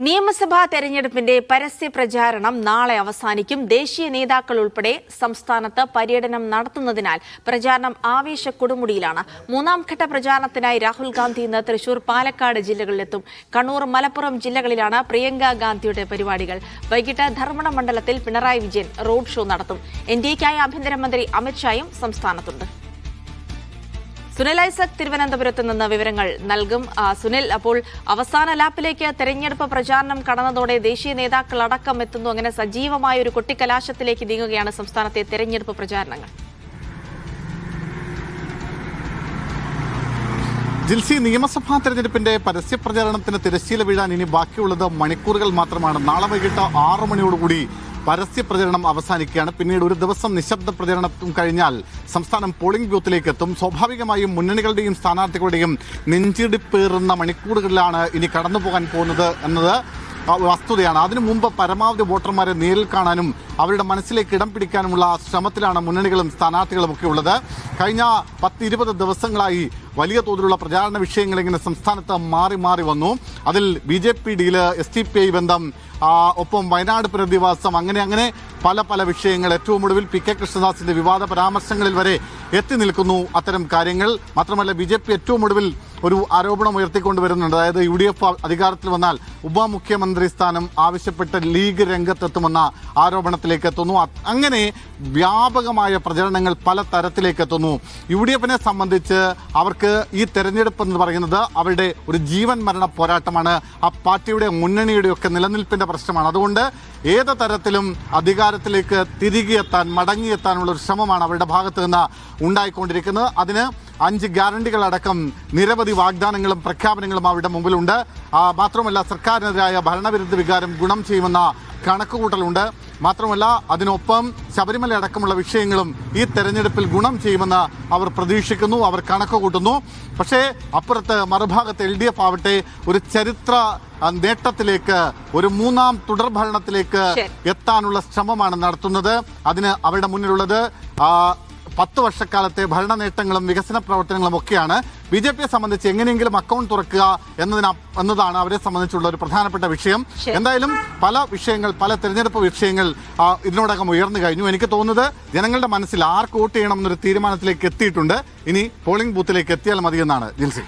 നിയമസഭാ തെരഞ്ഞെടുപ്പിന്റെ പരസ്യ പ്രചാരണം നാളെ അവസാനിക്കും. ദേശീയ നേതാക്കൾ ഉൾപ്പെടെ സംസ്ഥാനത്ത് പര്യടനം നടത്തുന്നതിനാൽ പ്രചാരണം ആവേശ കൊടുമുടിയിലാണ്. മൂന്നാം ഘട്ട പ്രചാരണത്തിനായി രാഹുൽ ഗാന്ധി ഇന്ന് തൃശൂർ, പാലക്കാട് ജില്ലകളിലെത്തും. കണ്ണൂർ, മലപ്പുറം ജില്ലകളിലാണ് പ്രിയങ്ക ഗാന്ധിയുടെ പരിപാടികൾ. വൈകിട്ട് ധർമ്മടം മണ്ഡലത്തിൽ പിണറായി വിജയൻ റോഡ് ഷോ നടത്തും. എൻഡിഎക്കായി ആഭ്യന്തരമന്ത്രി അമിത്ഷായും സംസ്ഥാനത്തുണ്ട്. സുനിൽ ഐസക് തിരുവനന്തപുരത്ത് നിന്ന് വിവരങ്ങൾ നൽകും. സുനിൽ, അപ്പോൾ അവസാന ലാപ്പിലേക്ക് തെരഞ്ഞെടുപ്പ് പ്രചാരണം കടന്നതോടെ ദേശീയ നേതാക്കൾ അടക്കം എത്തുന്നു. അങ്ങനെ സജീവമായ ഒരു കൊട്ടിക്കലാശത്തിലേക്ക് നീങ്ങുകയാണ് സംസ്ഥാനത്തെ തെരഞ്ഞെടുപ്പ് പ്രചാരണങ്ങൾ. ജിൽസി, നിയമസഭാ തെരഞ്ഞെടുപ്പിന്റെ പരസ്യ പ്രചാരണത്തിന് തിരശ്ശീല വീഴാൻ ഇനി ബാക്കിയുള്ളത് മണിക്കൂറുകൾ മാത്രമാണ്. നാളെ വൈകിട്ട് 6 മണിയോടുകൂടി പരസ്യ പ്രചരണം അവസാനിക്കുകയാണ്. പിന്നീട് ഒരു ദിവസം നിശബ്ദ പ്രചരണം കഴിഞ്ഞാൽ സംസ്ഥാനം പോളിംഗ് ബൂത്തിലേക്ക് എത്തും. സ്വാഭാവികമായും മുന്നണികളുടെയും സ്ഥാനാർത്ഥികളുടെയും നെഞ്ചിടിപ്പേറുന്ന മണിക്കൂറുകളിലാണ് ഇനി കടന്നുപോകാൻ പോകുന്നത് എന്നത് വസ്തുതയാണ്. അതിനു മുമ്പ് പരമാവധി വോട്ടർമാരെ നേരിൽ കാണാനും അവരുടെ മനസ്സിലേക്ക് ഇടം പിടിക്കാനുമുള്ള ശ്രമത്തിലാണ് മുന്നണികളും സ്ഥാനാർത്ഥികളും ഒക്കെ ഉള്ളത്. കഴിഞ്ഞ 10-20 ദിവസങ്ങളായി വലിയ തോതിലുള്ള പ്രചാരണ വിഷയങ്ങൾ ഇങ്ങനെ സംസ്ഥാനത്ത് മാറി മാറി വന്നു. അതിൽ BJP ഡീല്, SDPI ബന്ധം, ഒപ്പം വയനാട് പുനരധിവാസം, അങ്ങനെ പല വിഷയങ്ങൾ. ഏറ്റവും ഒടുവിൽ PK കൃഷ്ണദാസിന്റെ വിവാദ പരാമർശങ്ങളിൽ വരെ എത്തി നിൽക്കുന്നു അത്തരം കാര്യങ്ങൾ. മാത്രമല്ല BJP ഏറ്റവും ഒടുവിൽ ഒരു ആരോപണം ഉയർത്തിക്കൊണ്ടുവരുന്നുണ്ട്. അതായത് UDF അധികാരത്തിൽ വന്നാൽ ഉപമുഖ്യമന്ത്രി സ്ഥാനം ആവശ്യപ്പെട്ട് ലീഗ് രംഗത്തെത്തുമെന്ന ആരോപണത്തിലേക്ക് എത്തുന്നു. അങ്ങനെ വ്യാപകമായ പ്രചരണങ്ങൾ പല തരത്തിലേക്ക് എത്തുന്നു. UDFനെ സംബന്ധിച്ച് അവർക്ക് ഈ തെരഞ്ഞെടുപ്പ് എന്ന് പറയുന്നത് അവരുടെ ഒരു ജീവൻ മരണ പോരാട്ടമാണ്. ആ പാർട്ടിയുടെ മുന്നണിയുടെയൊക്കെ നിലനിൽപ്പിന്റെ പ്രശ്നമാണ്. അതുകൊണ്ട് ഏത് തരത്തിലും അധികാരത്തിലേക്ക് തിരികെ എത്താൻ, മടങ്ങിയെത്താനുള്ള ഒരു ശ്രമമാണ് അവരുടെ ഭാഗത്ത് നിന്ന് ഉണ്ടായിക്കൊണ്ടിരിക്കുന്നത്. അതിന് 5 ഗ്യാരണ്ടികളടക്കം നിരവധി വാഗ്ദാനങ്ങളും പ്രഖ്യാപനങ്ങളും അവരുടെ മുമ്പിലുണ്ട്. മാത്രമല്ല സർക്കാരിനെതിരായ ഭരണവിരുദ്ധ വികാരം ഗുണം ചെയ്യുമെന്ന കണക്കുകൂട്ടലുണ്ട്. മാത്രമല്ല അതിനൊപ്പം ശബരിമല അടക്കമുള്ള വിഷയങ്ങളും ഈ തെരഞ്ഞെടുപ്പിൽ ഗുണം ചെയ്യുമെന്ന് അവർ പ്രതീക്ഷിക്കുന്നു, അവർ കണക്ക് കൂട്ടുന്നു. പക്ഷേ അപ്പുറത്ത് മറുഭാഗത്ത് LDF ആവട്ടെ ഒരു ചരിത്ര നേട്ടത്തിലേക്ക്, ഒരു 3ാം തുടർഭരണത്തിലേക്ക് എത്താനുള്ള ശ്രമമാണ് നടത്തുന്നത്. അതിന് അവരുടെ മുന്നിലുള്ളത് 10 വർഷക്കാലത്തെ ഭരണ നേട്ടങ്ങളും വികസന പ്രവർത്തനങ്ങളും ഒക്കെയാണ്. BJPയെ സംബന്ധിച്ച് എങ്ങനെയെങ്കിലും അക്കൗണ്ട് തുറക്കുക എന്നതാണ് അവരെ സംബന്ധിച്ചുള്ള ഒരു പ്രധാനപ്പെട്ട വിഷയം. എന്തായാലും പല വിഷയങ്ങൾ, പല തെരഞ്ഞെടുപ്പ് വിഷയങ്ങൾ ഇതിനോടകം ഉയർന്നു കഴിഞ്ഞു. എനിക്ക് തോന്നുന്നത് ജനങ്ങളുടെ മനസ്സിൽ ആർക്ക് വോട്ട് ചെയ്യണം എന്നൊരു തീരുമാനത്തിലേക്ക് എത്തിയിട്ടുണ്ട്. ഇനി പോളിംഗ് ബൂത്തിലേക്ക് എത്തിയാൽ മതിയെന്നാണ് ജിൽസി.